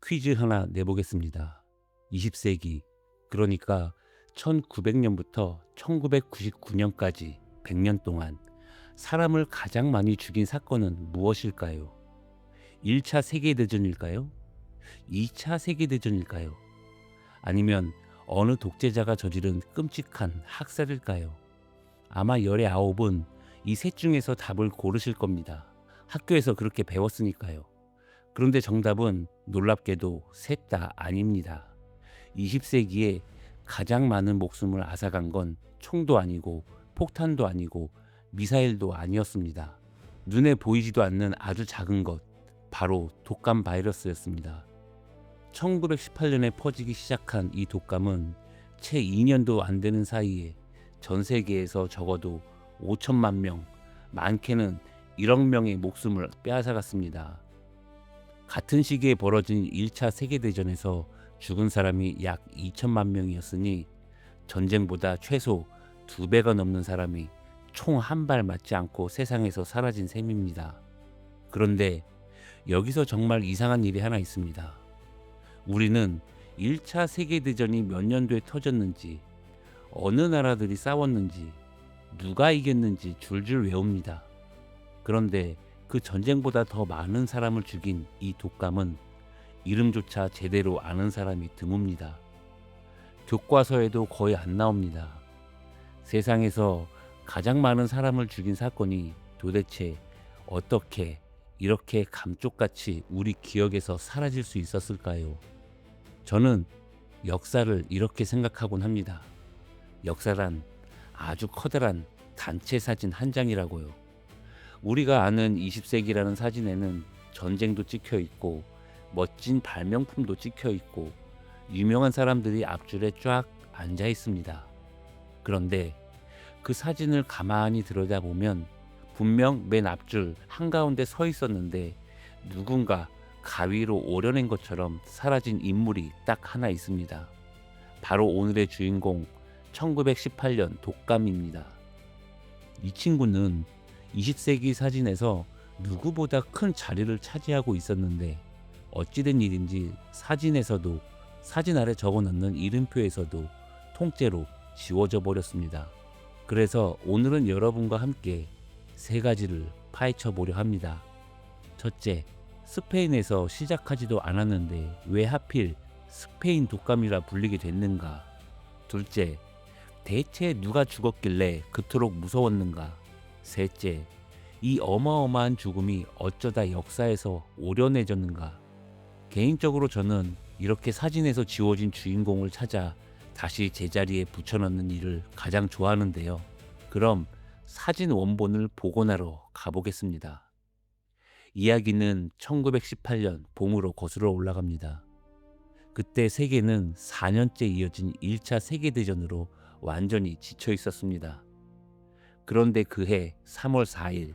퀴즈 하나 내보겠습니다. 20세기, 그러니까 1900년부터 1999년까지 100년 동안 사람을 가장 많이 죽인 사건은 무엇일까요? 1차 세계대전일까요? 2차 세계대전일까요? 아니면 어느 독재자가 저지른 끔찍한 학살일까요? 아마 열의 아홉은 이 셋 중에서 답을 고르실 겁니다. 학교에서 그렇게 배웠으니까요. 그런데 정답은 놀랍게도 셋 다 아닙니다. 20세기에 가장 많은 목숨을 앗아간 건 총도 아니고 폭탄도 아니고 미사일도 아니었습니다. 눈에 보이지도 않는 아주 작은 것, 바로 독감 바이러스였습니다. 1918년에 퍼지기 시작한 이 독감은 채 2년도 안 되는 사이에 전 세계에서 적어도 5천만 명, 많게는 1억 명의 목숨을 빼앗아갔습니다. 같은 시기에 벌어진 1차 세계대전에서 죽은 사람이 약 2천만 명이었으니 전쟁보다 최소 2배가 넘는 사람이 총 한 발 맞지 않고 세상에서 사라진 셈입니다. 그런데 여기서 정말 이상한 일이 하나 있습니다. 우리는 1차 세계대전이 몇 년도에 터졌는지, 어느 나라들이 싸웠는지, 누가 이겼는지 줄줄 외웁니다. 그런데 그 전쟁보다 더 많은 사람을 죽인 이 독감은 이름조차 제대로 아는 사람이 드뭅니다. 교과서에도 거의 안 나옵니다. 세상에서 가장 많은 사람을 죽인 사건이 도대체 어떻게 이렇게 감쪽같이 우리 기억에서 사라질 수 있었을까요? 저는 역사를 이렇게 생각하곤 합니다. 역사란 아주 커다란 단체 사진 한 장이라고요. 우리가 아는 20세기라는 사진에는 전쟁도 찍혀 있고 멋진 발명품도 찍혀 있고 유명한 사람들이 앞줄에 쫙 앉아 있습니다. 그런데 그 사진을 가만히 들여다보면 분명 맨 앞줄 한가운데 서 있었는데 누군가 가위로 오려낸 것처럼 사라진 인물이 딱 하나 있습니다. 바로 오늘의 주인공 1918년 독감입니다. 이 친구는 20세기 사진에서 누구보다 큰 자리를 차지하고 있었는데 어찌된 일인지 사진에서도 사진 아래 적어놓는 이름표에서도 통째로 지워져 버렸습니다. 그래서 오늘은 여러분과 함께 세 가지를 파헤쳐 보려 합니다. 첫째, 스페인에서 시작하지도 않았는데 왜 하필 스페인 독감이라 불리게 됐는가? 둘째, 대체 누가 죽었길래 그토록 무서웠는가? 셋째, 이 어마어마한 죽음이 어쩌다 역사에서 오려내졌는가? 개인적으로 저는 이렇게 사진에서 지워진 주인공을 찾아 다시 제자리에 붙여넣는 일을 가장 좋아하는데요. 그럼 사진 원본을 복원하러 가보겠습니다. 이야기는 1918년 봄으로 거슬러 올라갑니다. 그때 세계는 4년째 이어진 1차 세계대전으로 완전히 지쳐 있었습니다. 그런데 그해 3월 4일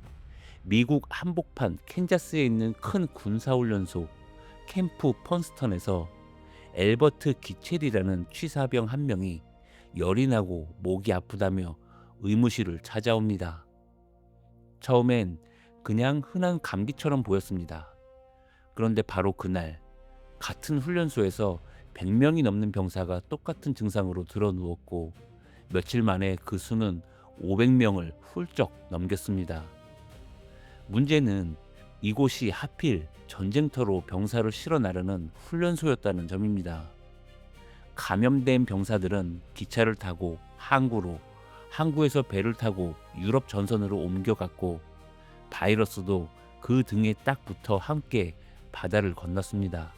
미국 한복판 캔자스에 있는 큰 군사훈련소 캠프 펀스턴에서 엘버트 기첼이라는 취사병 한 명이 열이 나고 목이 아프다며 의무실을 찾아옵니다. 처음엔 그냥 흔한 감기처럼 보였습니다. 그런데 바로 그날 같은 훈련소에서 100명이 넘는 병사가 똑같은 증상으로 드러누웠고 며칠 만에 그 수는 500명을 훌쩍 넘겼습니다. 문제는 이곳이 하필 전쟁터로 병사를 실어 나르는 훈련소였다는 점입니다. 감염된 병사들은 기차를 타고 항구로, 항구에서 배를 타고 유럽 전선으로 옮겨갔고 바이러스도 그 등에 딱 붙어 함께 바다를 건넜습니다.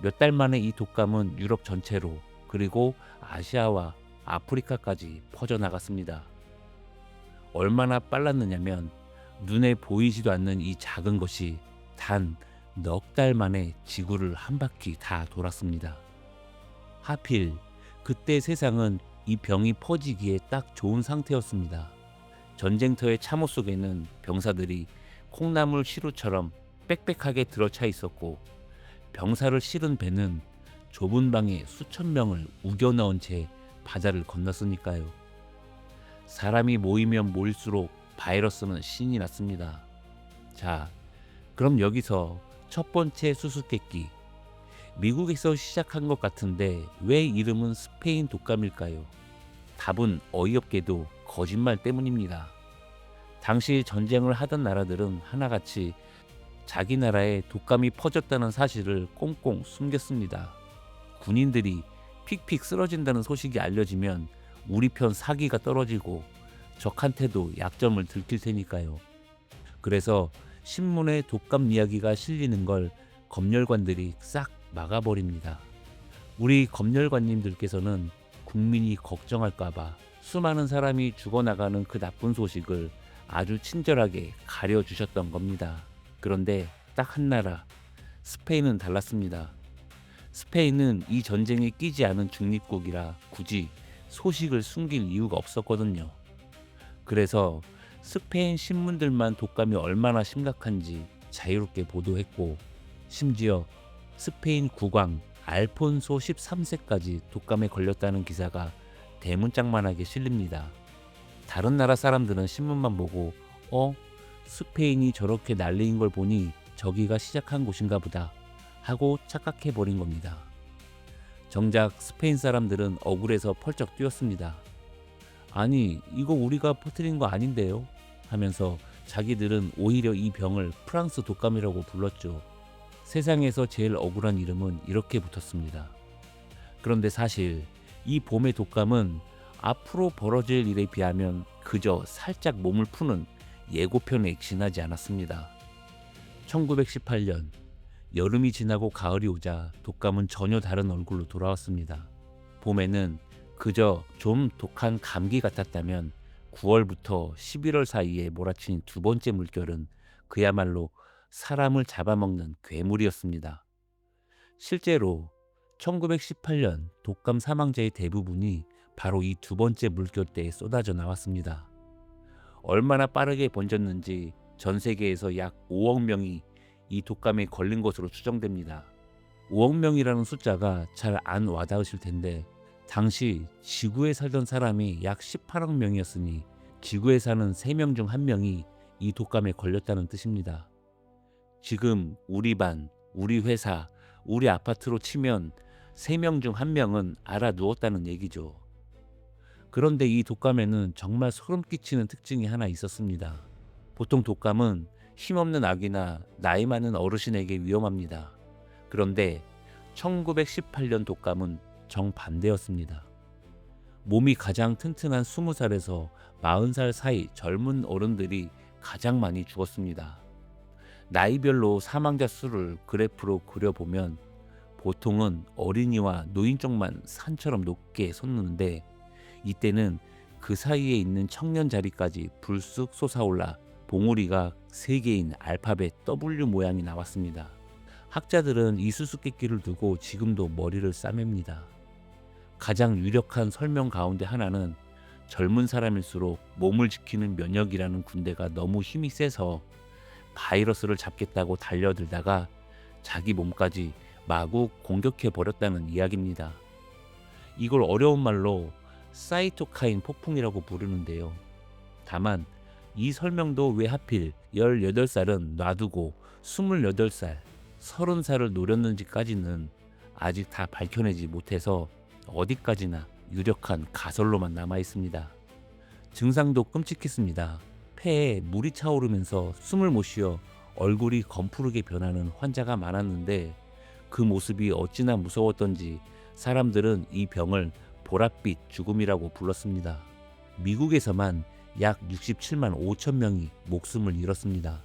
몇 달 만에 이 독감은 유럽 전체로 그리고 아시아와 아프리카까지 퍼져나갔습니다. 얼마나 빨랐느냐면 눈에 보이지도 않는 이 작은 것이 단 넉 달 만에 지구를 한 바퀴 다 돌았습니다. 하필 그때 세상은 이 병이 퍼지기에 딱 좋은 상태였습니다. 전쟁터의 참호 속에는 병사들이 콩나물 시루처럼 빽빽하게 들어차 있었고 병사를 실은 배는 좁은 방에 수천 명을 우겨 넣은 채 바다를 건넜으니까요. 사람이 모이면 모일수록 바이러스는 신이 났습니다. 자, 그럼 여기서 첫 번째 수수께끼, 미국에서 시작한 것 같은데 왜 이름은 스페인 독감일까요? 답은 어이없게도 거짓말 때문입니다. 당시 전쟁을 하던 나라들은 하나같이 자기 나라에 독감이 퍼졌다는 사실을 꽁꽁 숨겼습니다. 군인들이 픽픽 쓰러진다는 소식이 알려지면 우리 편 사기가 떨어지고 적한테도 약점을 들킬 테니까요. 그래서 신문에 독감 이야기가 실리는 걸 검열관들이 싹 막아버립니다. 우리 검열관님들께서는 국민이 걱정할까봐 수많은 사람이 죽어나가는 그 나쁜 소식을 아주 친절하게 가려주셨던 겁니다. 그런데 딱 한 나라, 스페인은 달랐습니다. 스페인은 이 전쟁에 끼지 않은 중립국이라 굳이 소식을 숨길 이유가 없었거든요. 그래서 스페인 신문들만 독감이 얼마나 심각한지 자유롭게 보도했고, 심지어 스페인 국왕 알폰소 13세까지 독감에 걸렸다는 기사가 대문짝만하게 실립니다. 다른 나라 사람들은 신문만 보고 스페인이 저렇게 난리인 걸 보니 저기가 시작한 곳인가 보다 하고 착각해버린 겁니다. 정작 스페인 사람들은 억울해서 펄쩍 뛰었습니다. 아니, 이거 우리가 퍼뜨린 거 아닌데요? 하면서 자기들은 오히려 이 병을 프랑스 독감이라고 불렀죠. 세상에서 제일 억울한 이름은 이렇게 붙었습니다. 그런데 사실 이 봄의 독감은 앞으로 벌어질 일에 비하면 그저 살짝 몸을 푸는 예고편에 지나지 않았습니다. 1918년 여름이 지나고 가을이 오자 독감은 전혀 다른 얼굴로 돌아왔습니다. 봄에는 그저 좀 독한 감기 같았다면 9월부터 11월 사이에 몰아친 두 번째 물결은 그야말로 사람을 잡아먹는 괴물이었습니다. 실제로 1918년 독감 사망자의 대부분이 바로 이 두 번째 물결 때에 쏟아져 나왔습니다. 얼마나 빠르게 번졌는지 전 세계에서 약 5억 명이 이 독감에 걸린 것으로 추정됩니다. 5억 명이라는 숫자가 잘 안 와닿으실 텐데 당시 지구에 살던 사람이 약 18억 명이었으니 지구에 사는 3명 중 1명이 이 독감에 걸렸다는 뜻입니다. 지금 우리 반, 우리 회사, 우리 아파트로 치면 3명 중 1명은 알아 누웠다는 얘기죠. 그런데 이 독감에는 정말 소름 끼치는 특징이 하나 있었습니다. 보통 독감은 힘없는 아기나 나이 많은 어르신에게 위험합니다. 그런데 1918년 독감은 정반대였습니다. 몸이 가장 튼튼한 20살에서 40살 사이 젊은 어른들이 가장 많이 죽었습니다. 나이별로 사망자 수를 그래프로 그려보면 보통은 어린이와 노인 쪽만 산처럼 높게 솟는데 이때는 그 사이에 있는 청년 자리까지 불쑥 솟아올라 봉우리가 3개인 알파벳 W 모양이 나왔습니다. 학자들은 이 수수께끼를 두고 지금도 머리를 싸맵니다. 가장 유력한 설명 가운데 하나는 젊은 사람일수록 몸을 지키는 면역이라는 군대가 너무 힘이 세서 바이러스를 잡겠다고 달려들다가 자기 몸까지 마구 공격해버렸다는 이야기입니다. 이걸 어려운 말로 사이토카인 폭풍이라고 부르는데요. 다만 이 설명도 왜 하필 18살은 놔두고 28살, 30살을 노렸는지까지는 아직 다 밝혀내지 못해서 어디까지나 유력한 가설로만 남아 있습니다. 증상도 끔찍했습니다. 폐에 물이 차오르면서 숨을 못 쉬어 얼굴이 검푸르게 변하는 환자가 많았는데 그 모습이 어찌나 무서웠던지 사람들은 이 병을 보랏빛 죽음이라고 불렀습니다. 미국에서만 약 67만 5천 명이 목숨을 잃었습니다.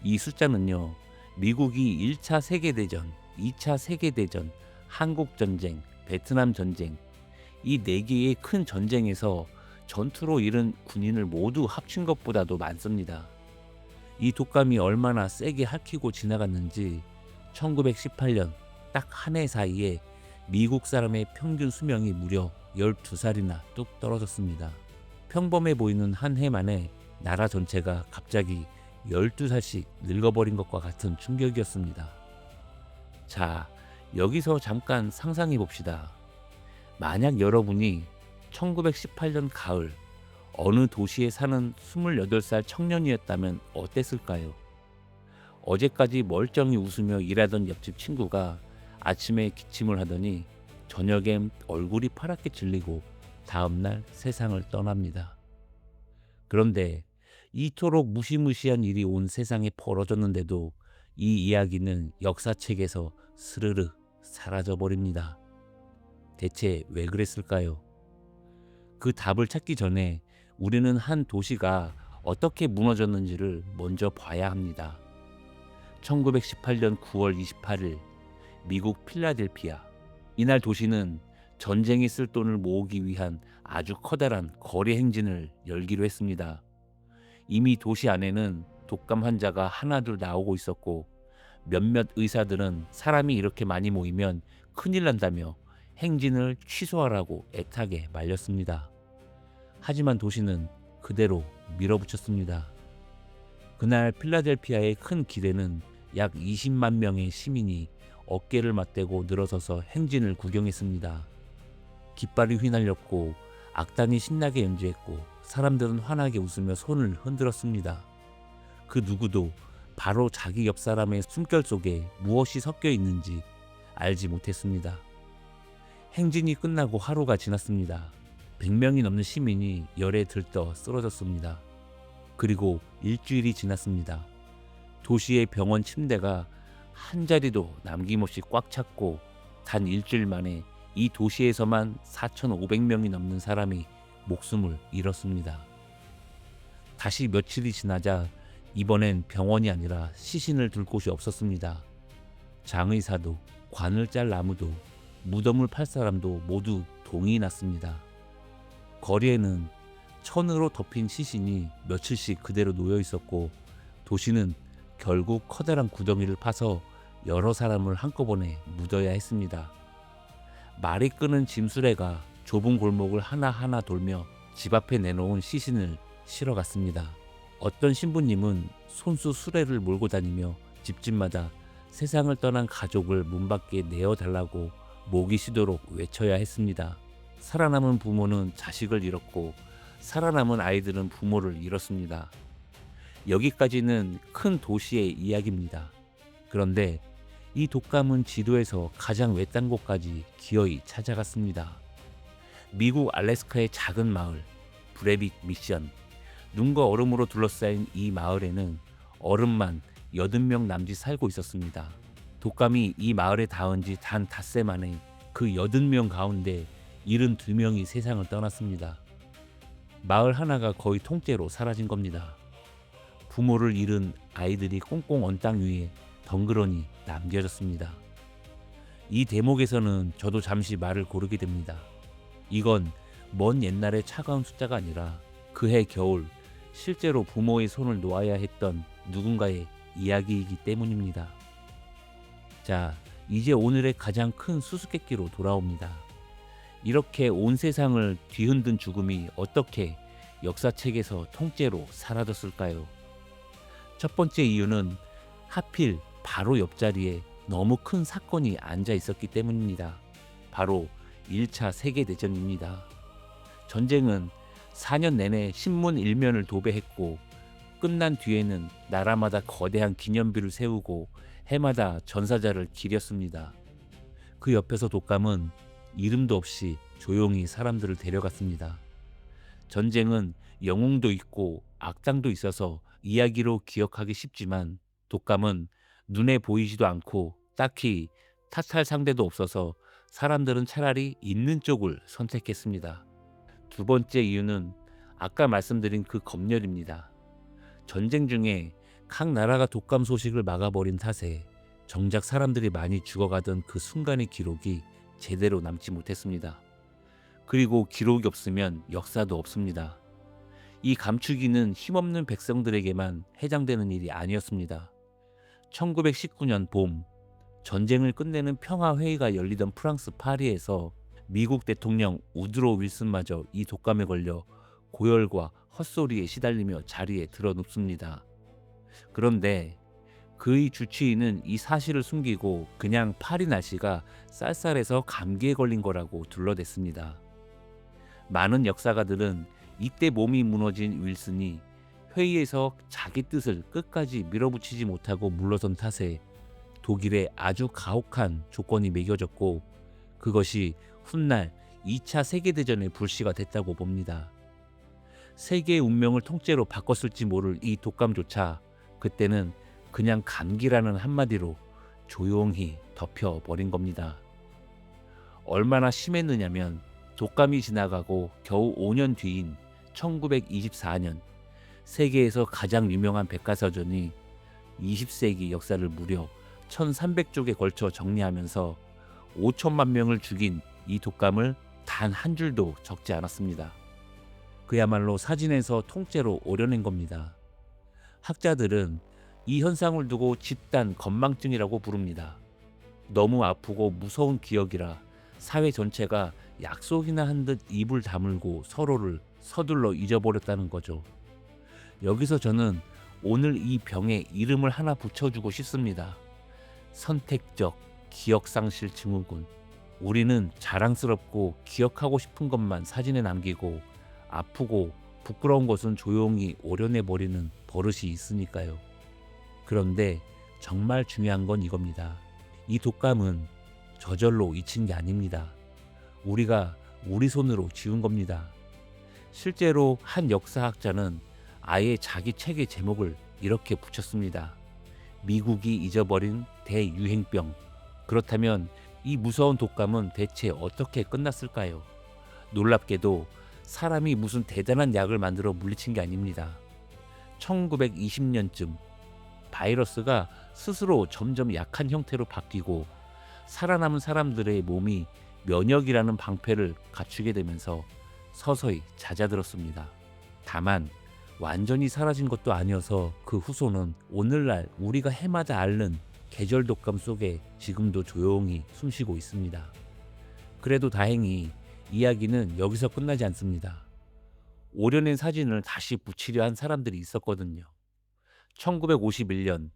이 숫자는요, 미국이 1차 세계대전, 2차 세계대전, 한국전쟁, 베트남전쟁 이 4개의 큰 전쟁에서 전투로 잃은 군인을 모두 합친 것보다도 많습니다. 이 독감이 얼마나 세게 핥히고 지나갔는지 1918년 딱 한 해 사이에 미국 사람의 평균 수명이 무려 12살이나 뚝 떨어졌습니다. 평범해 보이는 한 해 만에 나라 전체가 갑자기 12살씩 늙어버린 것과 같은 충격이었습니다. 자, 여기서 잠깐 상상해 봅시다. 만약 여러분이 1918년 가을 어느 도시에 사는 28살 청년이었다면 어땠을까요? 어제까지 멀쩡히 웃으며 일하던 옆집 친구가 아침에 기침을 하더니 저녁엔 얼굴이 파랗게 질리고 다음날 세상을 떠납니다. 그런데 이토록 무시무시한 일이 온 세상에 벌어졌는데도 이 이야기는 역사책에서 스르르 사라져버립니다. 대체 왜 그랬을까요? 그 답을 찾기 전에 우리는 한 도시가 어떻게 무너졌는지를 먼저 봐야 합니다. 1918년 9월 28일 미국 필라델피아. 이날 도시는 전쟁에 쓸 돈을 모으기 위한 아주 커다란 거래 행진을 열기로 했습니다. 이미 도시 안에는 독감 환자가 하나둘 나오고 있었고 몇몇 의사들은 사람이 이렇게 많이 모이면 큰일 난다며 행진을 취소하라고 애타게 말렸습니다. 하지만 도시는 그대로 밀어붙였습니다. 그날 필라델피아의 큰 길에는 약 20만 명의 시민이 어깨를 맞대고 늘어서서 행진을 구경했습니다. 깃발이 휘날렸고 악단이 신나게 연주했고 사람들은 환하게 웃으며 손을 흔들었습니다. 그 누구도 바로 자기 옆 사람의 숨결 속에 무엇이 섞여 있는지 알지 못했습니다. 행진이 끝나고 하루가 지났습니다. 100명이 넘는 시민이 열에 들떠 쓰러졌습니다. 그리고 일주일이 지났습니다. 도시의 병원 침대가 한 자리도 남김없이 꽉 찼고 단 일주일 만에 이 도시에서만 4,500명이 넘는 사람이 목숨을 잃었습니다. 다시 며칠이 지나자 이번엔 병원이 아니라 시신을 둘 곳이 없었습니다. 장의사도, 관을 짤 나무도, 무덤을 팔 사람도 모두 동이 났습니다. 거리에는 천으로 덮인 시신이 며칠씩 그대로 놓여 있었고 도시는 결국 커다란 구덩이를 파서 여러 사람을 한꺼번에 묻어야 했습니다. 말이 끄는 짐수레가 좁은 골목을 하나하나 돌며 집 앞에 내놓은 시신을 실어갔습니다. 어떤 신부님은 손수 수레를 몰고 다니며 집집마다 세상을 떠난 가족을 문 밖에 내어달라고 목이 쉬도록 외쳐야 했습니다. 살아남은 부모는 자식을 잃었고 살아남은 아이들은 부모를 잃었습니다. 여기까지는 큰 도시의 이야기입니다. 그런데 이 독감은 지도에서 가장 외딴 곳까지 기어이 찾아갔습니다. 미국 알래스카의 작은 마을 브레빅 미션. 눈과 얼음으로 둘러싸인 이 마을에는 어른만 80명 남짓 살고 있었습니다. 독감이 이 마을에 닿은 지 단 닷새 만에 그 80명 가운데 72명이 세상을 떠났습니다. 마을 하나가 거의 통째로 사라진 겁니다. 부모를 잃은 아이들이 꽁꽁 언 땅 위에 덩그러니 남겨졌습니다. 이 대목에서는 저도 잠시 말을 고르게 됩니다. 이건 먼 옛날의 차가운 숫자가 아니라 그해 겨울 실제로 부모의 손을 놓아야 했던 누군가의 이야기이기 때문입니다. 자, 이제 오늘의 가장 큰 수수께끼로 돌아옵니다. 이렇게 온 세상을 뒤흔든 죽음이 어떻게 역사책에서 통째로 사라졌을까요? 첫 번째 이유는 하필 바로 옆자리에 너무 큰 사건이 앉아 있었기 때문입니다. 바로 1차 세계대전입니다. 전쟁은 4년 내내 신문 일면을 도배했고 끝난 뒤에는 나라마다 거대한 기념비를 세우고 해마다 전사자를 기렸습니다. 그 옆에서 독감은 이름도 없이 조용히 사람들을 데려갔습니다. 전쟁은 영웅도 있고 악당도 있어서 이야기로 기억하기 쉽지만 독감은 눈에 보이지도 않고 딱히 탓할 상대도 없어서 사람들은 차라리 있는 쪽을 선택했습니다. 두 번째 이유는 아까 말씀드린 그 검열입니다. 전쟁 중에 각 나라가 독감 소식을 막아버린 탓에 정작 사람들이 많이 죽어가던 그 순간의 기록이 제대로 남지 못했습니다. 그리고 기록이 없으면 역사도 없습니다. 이 감추기는 힘없는 백성들에게만 해당되는 일이 아니었습니다. 1919년 봄, 전쟁을 끝내는 평화회의가 열리던 프랑스 파리에서 미국 대통령 우드로 윌슨마저 이 독감에 걸려 고열과 헛소리에 시달리며 자리에 드러눕습니다. 그런데 그의 주치의는 이 사실을 숨기고 그냥 파리 날씨가 쌀쌀해서 감기에 걸린 거라고 둘러댔습니다. 많은 역사가들은 이때 몸이 무너진 윌슨이 회의에서 자기 뜻을 끝까지 밀어붙이지 못하고 물러선 탓에 독일에 아주 가혹한 조건이 매겨졌고 그것이 훗날 2차 세계대전의 불씨가 됐다고 봅니다. 세계의 운명을 통째로 바꿨을지 모를 이 독감조차 그때는 그냥 감기라는 한마디로 조용히 덮여버린 겁니다. 얼마나 심했느냐면 독감이 지나가고 겨우 5년 뒤인 1924년 세계에서 가장 유명한 백과사전이 20세기 역사를 무려 1300쪽에 걸쳐 정리하면서 5천만 명을 죽인 이 독감을 단 한 줄도 적지 않았습니다. 그야말로 사진에서 통째로 오려낸 겁니다. 학자들은 이 현상을 두고 집단 건망증이라고 부릅니다. 너무 아프고 무서운 기억이라 사회 전체가 약속이나 한 듯 입을 다물고 서로를 서둘러 잊어버렸다는 거죠. 여기서 저는 오늘 이 병에 이름을 하나 붙여주고 싶습니다. 선택적 기억상실 증후군. 우리는 자랑스럽고 기억하고 싶은 것만 사진에 남기고 아프고 부끄러운 것은 조용히 오려내버리는 버릇이 있으니까요. 그런데 정말 중요한 건 이겁니다. 이 독감은 저절로 잊힌 게 아닙니다. 우리가 우리 손으로 지운 겁니다. 실제로 한 역사학자는 아예 자기 책의 제목을 이렇게 붙였습니다. 미국이 잊어버린 대유행병. 그렇다면 이 무서운 독감은 대체 어떻게 끝났을까요? 놀랍게도 사람이 무슨 대단한 약을 만들어 물리친 게 아닙니다. 1920년쯤 바이러스가 스스로 점점 약한 형태로 바뀌고 살아남은 사람들의 몸이 면역이라는 방패를 갖추게 되면서 서서히 잦아들었습니다. 다만 완전히 사라진 것도 아니어서 그 후손은 오늘날 우리가 해마다 앓는 계절 독감 속에 지금도 조용히 숨쉬고 있습니다. 그래도 다행히 이야기는 여기서 끝나지 않습니다. 오려낸 사진을 다시 붙이려 한 사람들이 있었거든요. 1951년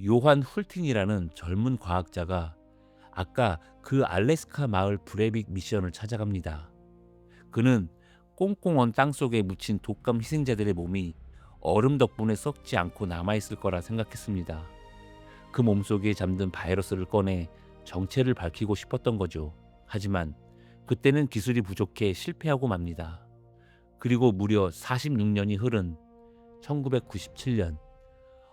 요한 훌틴이라는 젊은 과학자가 아까 그 알래스카 마을 브레빅 미션을 찾아갑니다. 그는 꽁꽁 언 땅속에 묻힌 독감 희생자들의 몸이 얼음 덕분에 썩지 않고 남아있을 거라 생각했습니다. 그 몸속에 잠든 바이러스를 꺼내 정체를 밝히고 싶었던 거죠. 하지만 그때는 기술이 부족해 실패하고 맙니다. 그리고 무려 46년이 흐른 1997년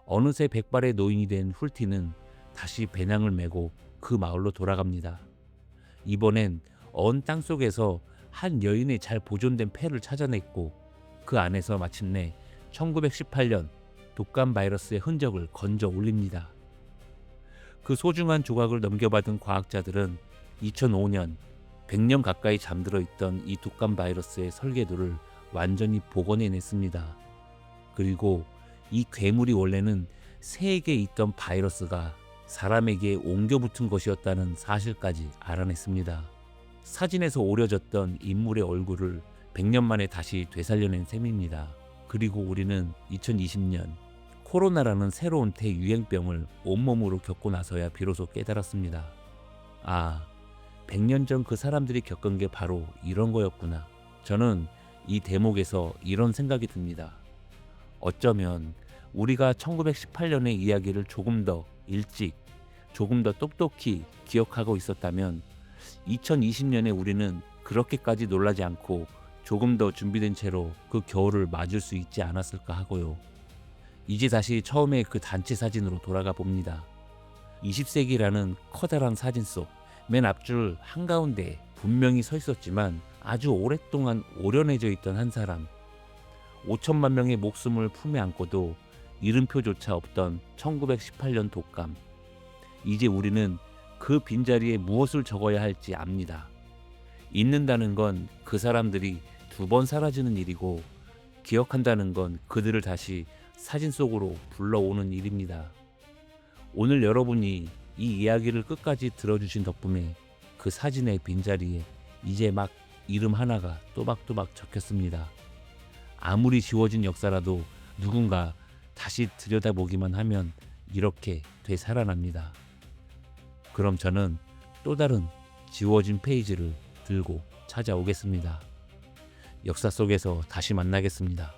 어느새 백발의 노인이 된 훌틴은 다시 배낭을 메고 그 마을로 돌아갑니다. 이번엔 언 땅속에서 한 여인의 잘 보존된 폐를 찾아냈고 그 안에서 마침내 1918년 독감 바이러스의 흔적을 건져 올립니다. 그 소중한 조각을 넘겨받은 과학자들은 2005년 100년 가까이 잠들어 있던 이 독감 바이러스의 설계도를 완전히 복원해냈습니다. 그리고 이 괴물이 원래는 새에게 있던 바이러스가 사람에게 옮겨 붙은 것이었다는 사실까지 알아냈습니다. 사진에서 오려졌던 인물의 얼굴을 100년 만에 다시 되살려낸 셈입니다. 그리고 우리는 2020년 코로나라는 새로운 대유행병을 온몸으로 겪고 나서야 비로소 깨달았습니다. 아, 100년 전 그 사람들이 겪은 게 바로 이런 거였구나. 저는 이 대목에서 이런 생각이 듭니다. 어쩌면 우리가 1918년의 이야기를 조금 더 일찍, 조금 더 똑똑히 기억하고 있었다면 2020년에 우리는 그렇게까지 놀라지 않고 조금 더 준비된 채로 그 겨울을 맞을 수 있지 않았을까 하고요. 이제 다시 처음에 그 단체 사진으로 돌아가 봅니다. 20세기라는 커다란 사진 속 맨 앞줄 한가운데 분명히 서 있었지만 아주 오랫동안 오려내져 있던 한 사람. 5천만 명의 목숨을 품에 안고도 이름표조차 없던 1918년 독감. 이제 우리는 그 빈자리에 무엇을 적어야 할지 압니다. 잊는다는 건 그 사람들이 2번 사라지는 일이고 기억한다는 건 그들을 다시 사진 속으로 불러오는 일입니다. 오늘 여러분이 이 이야기를 끝까지 들어주신 덕분에 그 사진의 빈자리에 이제 막 이름 하나가 또박또박 적혔습니다. 아무리 지워진 역사라도 누군가 다시 들여다보기만 하면 이렇게 되살아납니다. 그럼 저는 또 다른 지워진 페이지를 들고 찾아오겠습니다. 역사 속에서 다시 만나겠습니다.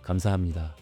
감사합니다.